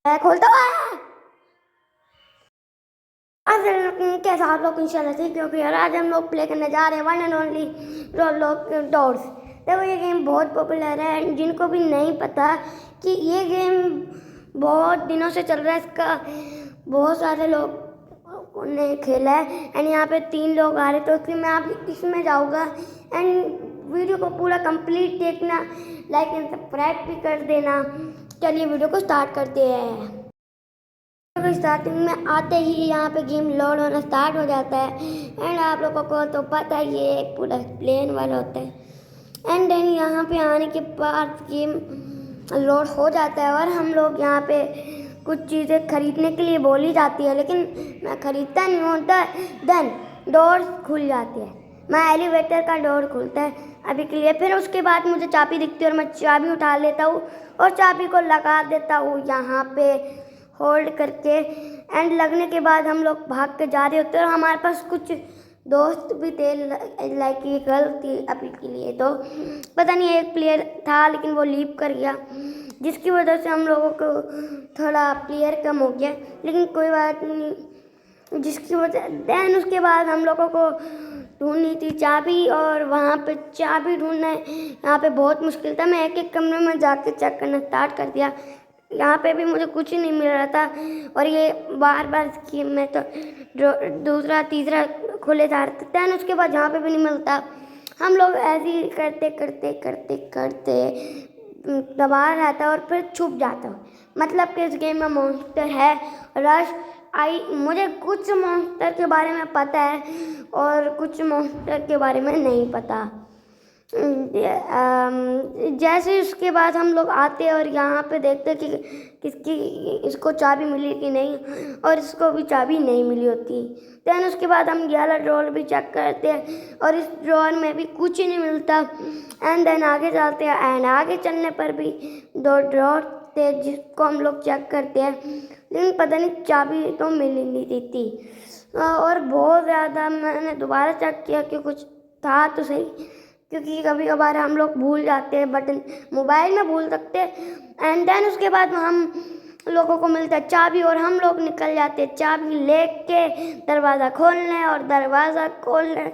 मैं खोलता हूँ। आज कैसा आप लोग इंशाल्लाह से, क्योंकि यार आज हम लोग प्ले करने जा रहे हैं one and only Roblox doors. देखो ये गेम बहुत पॉपुलर है एंड जिनको भी नहीं पता कि ये गेम बहुत दिनों से चल रहा है, इसका बहुत सारे लोग ने खेला है एंड यहाँ पे 3 लोग आ रहे, तो इसलिए मैं आप इसमें जाऊँगा एंड वीडियो को पूरा कंप्लीट देखना, लाइक एंड सब्सक्राइब भी कर देना। चलिए वीडियो को स्टार्ट करते हैं। स्टार्टिंग में आते ही यहाँ पे गेम लोड होना स्टार्ट हो जाता है एंड आप लोगों को तो पता ही है एक पूरा प्लेन वाला होता है एंड देन यहाँ पे आने के बाद गेम लोड हो जाता है और हम लोग यहाँ पे कुछ चीज़ें खरीदने के लिए बोली जाती है, लेकिन मैं खरीदता नहीं होता। देन डोर खुल जाती है, मैं एलिवेटर का डोर खुलता है अभी के लिए। फिर उसके बाद मुझे चाबी दिखती है और मैं चाबी उठा लेता हूँ और चाबी को लगा देता हूँ यहाँ पे होल्ड करके एंड लगने के बाद हम लोग भाग के जा रहे होते हैं और हमारे पास कुछ दोस्त भी थे, लाइक ये गर्ल थी अभी के लिए, तो पता नहीं एक प्लेयर था लेकिन वो लीव कर गया, जिसकी वजह से हम लोगों को थोड़ा प्लेयर कम हो गया, लेकिन कोई बात नहीं। जिसकी वजह देन उसके बाद हम लोगों को ढूंढनी थी चाबी और वहाँ पे चाबी ढूंढना है, यहाँ पे बहुत मुश्किल था। मैं एक एक कमरे में जाके चेक करना स्टार्ट कर दिया, यहाँ पे भी मुझे कुछ ही नहीं मिल रहा था और ये बार बार स्कीम में तो दूसरा तीसरा खुले जा रहे थे। दैन उसके बाद जहाँ पे भी नहीं मिलता हम लोग ऐसे ही करते करते करते करते दबा रहता और फिर छुप जाता। मतलब कि इस गेम में मॉन्स्टर है, रश आई। मुझे कुछ मॉन्स्टर के बारे में पता है और कुछ मॉन्स्टर के बारे में नहीं पता। जैसे उसके बाद हम लोग आते और यहाँ पे देखते कि किसकी इसको चाबी मिली कि नहीं, और इसको भी चाबी नहीं मिली होती। दैन उसके बाद हम ये वाला ड्रॉर भी चेक करते हैं और इस ड्रॉर में भी कुछ नहीं मिलता एंड देन आगे चलते हैं एंड आगे चलने पर भी 2 ड्रॉर थे जिसको हम लोग चेक करते हैं, लेकिन पता नहीं चाबी तो मिल ही नहीं देती। और बहुत ज़्यादा मैंने दोबारा चेक किया कि कुछ था तो सही, क्योंकि कभी कभार हम लोग भूल जाते हैं, बटन मोबाइल में भूल सकते हैं। एंड देन उसके बाद हम लोगों को मिलता है चाबी और हम लोग निकल जाते हैं चाबी लेके दरवाज़ा खोलने, और दरवाज़ा खोलने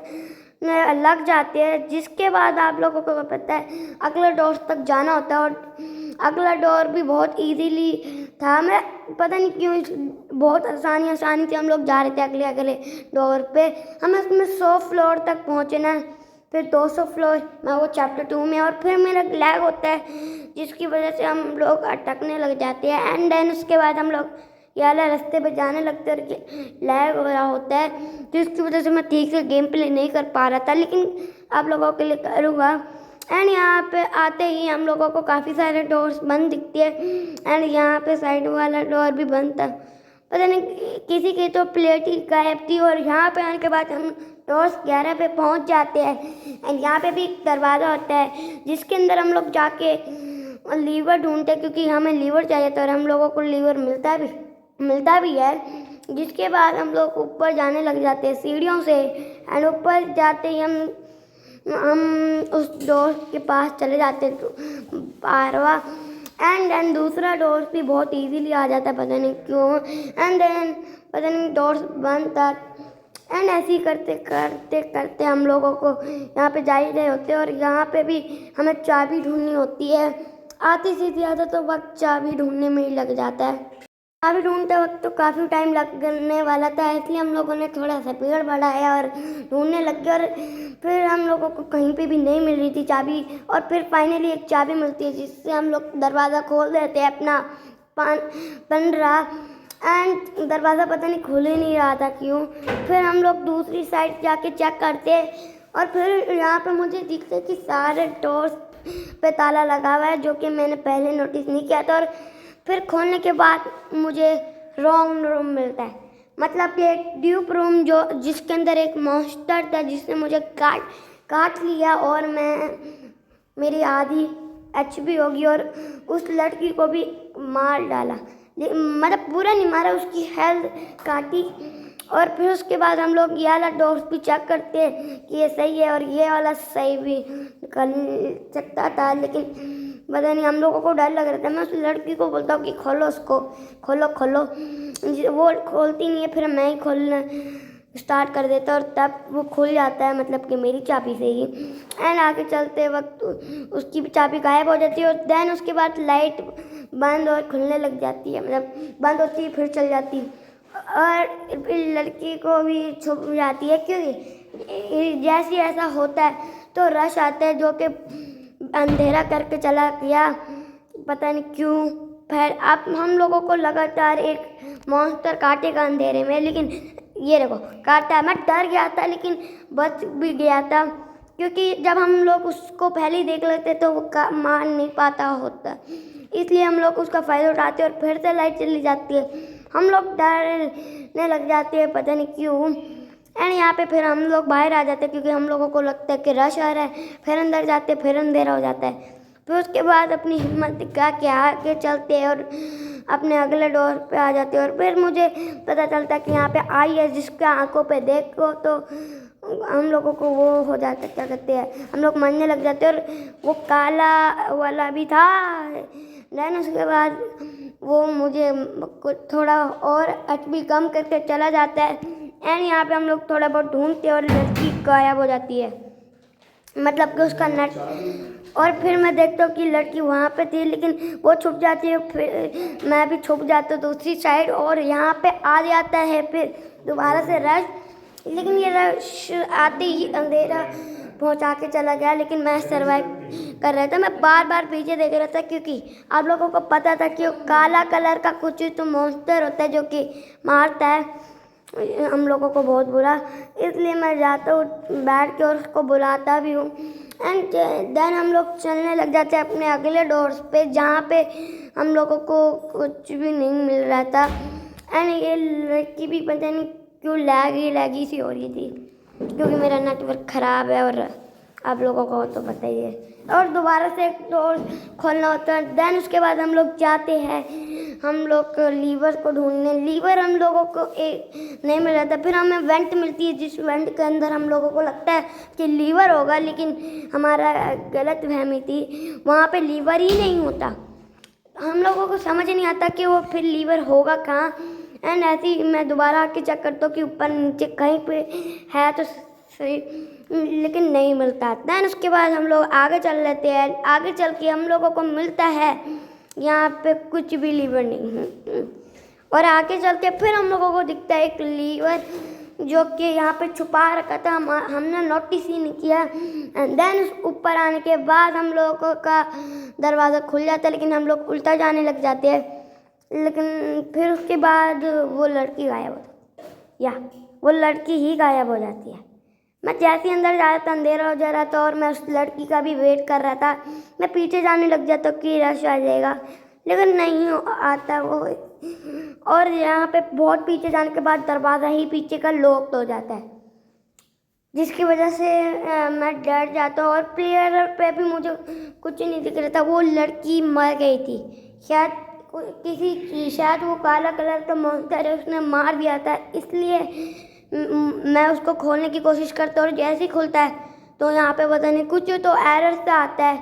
लग जाते हैं। जिसके बाद आप लोगों को पता है अगला डोर तक जाना होता है और अगला डोर भी बहुत इजीली था। मैं पता नहीं क्यों बहुत आसानी से हम लोग जा रहे थे अगले डोर पे। हमें उसमें 100 फ्लोर तक पहुँचना है, फिर 200 फ्लोर में वो चैप्टर 2 में, और फिर मेरा लैग होता है जिसकी वजह से हम लोग अटकने लग जाते हैं एंड देन उसके बाद हम लोग ये वाला रास्ते पे जाने लगते हैं और लैग हो रहा होता है, जिसकी वजह से मैं ठीक से गेम प्ले नहीं कर पा रहा था, लेकिन आप लोगों के लिए करूँगा। एंड यहाँ पे आते ही हम लोगों को काफ़ी सारे डोर्स बंद दिखते हैं एंड यहाँ पे साइड वाला डोर भी बंद था, पता नहीं किसी की तो प्लेट ही गायब थी। और यहाँ पे आने के बाद हम डोर्स 11 पे पहुँच जाते हैं एंड यहाँ पे भी एक दरवाज़ा होता है जिसके अंदर हम लोग जाके लीवर ढूंढते हैं, क्योंकि हमें लीवर चाहिए था और हम लोगों को लीवर मिलता भी है। जिसके बाद हम लोग ऊपर जाने लग जाते हैं सीढ़ियों से एंड ऊपर जाते ही हम उस डोर के पास चले जाते हैं 12वां एंड देन दूसरा डोर भी बहुत इजीली आ जाता है, पता नहीं क्यों। एंड देन पता नहीं डोर बंद था एंड ऐसे ही करते करते करते हम लोगों को यहाँ पे जा ही रहे होते हैं और यहाँ पे भी हमें चाबी ढूंढनी होती है। आती सीधी आदत तो वक्त चाबी ढूंढने में ही लग जाता है। चाबी ढूंढते वक्त तो काफ़ी टाइम लगने वाला था, इसलिए हम लोगों ने थोड़ा सा पेड़ बढ़ाया और ढूंढने लग गए और फिर हम लोगों को कहीं पे भी नहीं मिल रही थी चाबी, और फिर फाइनली एक चाबी मिलती है जिससे हम लोग दरवाज़ा खोल देते हैं अपना 15 एंड दरवाज़ा पता नहीं खुल ही नहीं रहा था क्यों। फिर हम लोग दूसरी साइड जाके चेक करते हैं और फिर यहाँ पे मुझे दिखता है कि सारे डोर्स पे ताला लगा हुआ है, जो कि मैंने पहले नोटिस नहीं किया था। और फिर खोलने के बाद मुझे रॉन्ग रूम मिलता है, मतलब कि एक ड्यूप रूम जो जिसके अंदर एक मॉन्स्टर था जिसने मुझे काट लिया और मेरी आधी HP होगी और उस लड़की को भी मार डाला, मतलब पूरा नहीं मारा, उसकी हेल्थ काटी। और फिर उसके बाद हम लोग ये वाला डोर्स भी चेक करते हैं कि ये सही है और ये वाला सही भी निकल सकता था, लेकिन पता नहीं, हम लोगों को डर लग रहा था। मैं उस लड़की को बोलता हूँ कि खोलो उसको, खोलो खोलो, वो खोलती नहीं है, फिर मैं ही खोलना स्टार्ट कर देता और तब वो खुल जाता है, मतलब कि मेरी चाबी से ही। एंड आगे चलते वक्त उसकी भी चाबी गायब हो जाती है और देन उसके बाद लाइट बंद और खुलने लग जाती है, मतलब बंद होती है फिर चल जाती है और फिर लड़की को भी छुप जाती है, क्योंकि जैसे ऐसा होता है तो रश आता है जो कि अंधेरा करके चला गया, पता नहीं क्यों। फिर अब हम लोगों को लगातार एक मॉन्स्टर काटेगा अंधेरे में, लेकिन ये देखो काटता है। मैं डर गया था लेकिन बच भी गया था, क्योंकि जब हम लोग उसको पहले ही देख लेते तो वो मार नहीं पाता होता, इसलिए हम लोग उसका फ़ायदा उठाते और फिर से लाइट चली जाती है, हम लोग डरने लग जाते हैं, पता नहीं क्यों। एंड यहाँ पे फिर हम लोग बाहर आ जाते हैं, क्योंकि हम लोगों को लगता है कि रश आ रहा है, फिर अंदर जाते फिर अंधेरा हो जाता है। फिर उसके बाद अपनी हिम्मत दिखा के आगे चलते हैं और अपने अगले डोर पे आ जाते हैं और फिर मुझे पता चलता है कि यहाँ पे आई है, जिसके आंखों पे देखो तो हम लोगों को वो हो जाता है, क्या कहते हैं, हम लोग मरने लग जाते हैं। और वो काला वाला भी था। देन उसके बाद वो मुझे थोड़ा और अटबी कम करके चला जाता है एंड यहाँ पे हम लोग थोड़ा बहुत ढूंढते हैं और लड़की गायब हो जाती है, मतलब कि उसका नट। और फिर मैं देखता हूँ कि लड़की वहाँ पे थी, लेकिन वो छुप जाती है, फिर मैं भी छुप जाता हूँ दूसरी साइड और यहाँ पे आ जाता है फिर दोबारा से रश। लेकिन ये रश आते ही अंधेरा पहुँचा के चला गया, लेकिन मैं सर्वाइव कर रहा था। मैं बार बार पीछे देख रहा था, क्योंकि आप लोगों को पता था कि वो काला कलर का कुछ तो मॉन्स्टर होता है जो कि मारता है हम लोगों को बहुत बुरा, इसलिए मैं जाता हूँ बैठ के और उसको बुलाता भी हूँ। एंड देन हम लोग चलने लग जाते हैं अपने अगले डोर्स पे, जहाँ पे हम लोगों को कुछ भी नहीं मिल रहा था। एंड ये लड़की भी पता नहीं क्यों लैगी सी हो रही थी, क्योंकि मेरा नेटवर्क ख़राब है और आप लोगों को तो पता ही है। और दोबारा से एक डोर खोलना होता है। देन उसके बाद हम लोग जाते हैं हम लोग लीवर को ढूंढने। लीवर हम लोगों को एक नहीं मिल रहा था, फिर हमें वेंट मिलती है, जिस वेंट के अंदर हम लोगों को लगता है कि लीवर होगा, लेकिन हमारा गलत फहमी थी, वहाँ पे लीवर ही नहीं होता। हम लोगों को समझ नहीं आता कि वो फिर लीवर होगा कहाँ। एंड ऐसे ही मैं दोबारा आके चेक करता हूँ कि ऊपर नीचे कहीं पे है तो सही, लेकिन नहीं मिलता। दैन उसके बाद हम लोग आगे चल लेते हैं। आगे चल के हम लोगों को मिलता है यहाँ पे कुछ भी लीवर नहीं है, और आगे चलते फिर हम लोगों को दिखता है एक लीवर जो कि यहाँ पे छुपा रखा था, हमने नोटिस ही नहीं किया। एंड देन ऊपर आने के बाद हम लोगों का दरवाज़ा खुल जाता है, लेकिन हम लोग उल्टा जाने लग जाते हैं। लेकिन फिर उसके बाद वो लड़की गायब हो जाती है, या वो लड़की ही गायब हो जाती है। मैं जैसे ही अंदर जा रहा था अंधेरा हो जा रहा था और मैं उस लड़की का भी वेट कर रहा था। मैं पीछे जाने लग जाता कि रश आ जाएगा, लेकिन नहीं आता वो। और यहाँ पे बहुत पीछे जाने के बाद दरवाज़ा ही पीछे का लॉक हो जाता है, जिसकी वजह से मैं डर जाता हूँ। और प्लेयर पे भी मुझे कुछ नहीं दिख रहा था, वो लड़की मर गई थी शायद वो काला कलर का मॉन्स्टर है, उसने मार दिया था, इसलिए मैं उसको खोलने की कोशिश करता हूँ। और जैसे ही खुलता है तो यहाँ पे पता नहीं कुछ तो एरर सा आता है।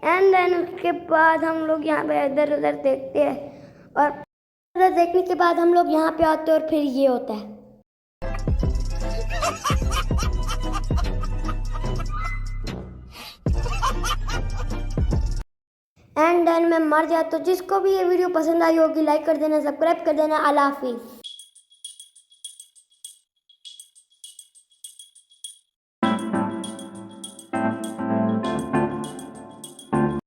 एंड देन उसके बाद हम लोग यहाँ पे इधर उधर देखते हैं और इधर देखने के बाद हम लोग यहाँ पे आते हैं और फिर ये होता है। एंड देन मैं मर जाता हूँ। जिसको भी ये वीडियो पसंद आई होगी लाइक कर देना, सब्सक्राइब कर देना। अल्लाह हाफिज़।